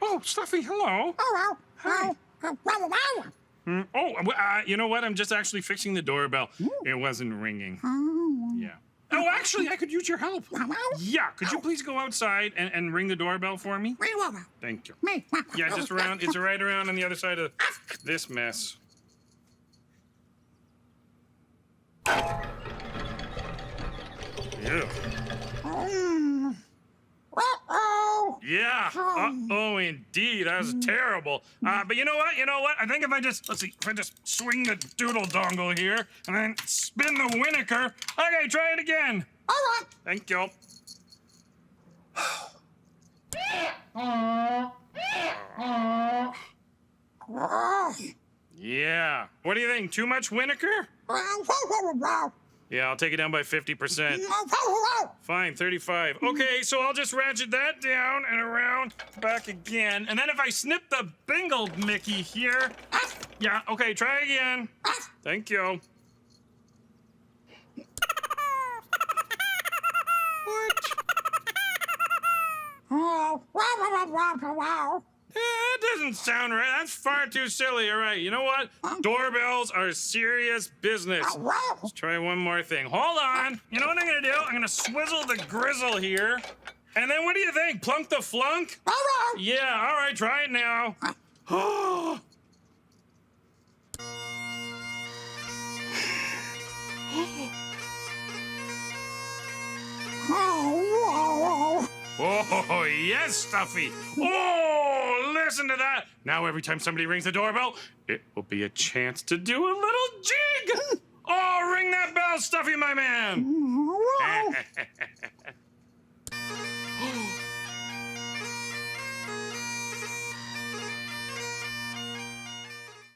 Oh, Stuffy, hello. Oh, Hi. You know what? I'm just actually fixing the doorbell. It wasn't ringing. Yeah. Oh, actually, I could use your help. Yeah, could you please go outside and ring the doorbell for me? Thank you. Yeah, just around. It's right around on the other side of this mess. Yeah. Yeah. Oh, indeed. That was terrible. But you know what? I think if I just swing the doodle dongle here and then spin the Winokur. Okay, try it again. All right. Thank you. Yeah. What do you think? Too much Winokur? Yeah, I'll take it down by 50%. Fine, 35. Okay, so I'll just ratchet that down and around, back again. And then if I snip the bingle Mickey here. Yeah, okay, try again. Thank you. What? That doesn't sound right. That's far too silly. All right, you know what? Doorbells are serious business. Let's try one more thing. Hold on. You know what I'm gonna do? I'm gonna swizzle the grizzle here. And then what do you think? Plunk the flunk? Yeah, all right, try it now. Oh, yes, Stuffy. Oh, listen to that. Now every time somebody rings the doorbell, it will be a chance to do a little jig. Oh, ring that bell, Stuffy, my man.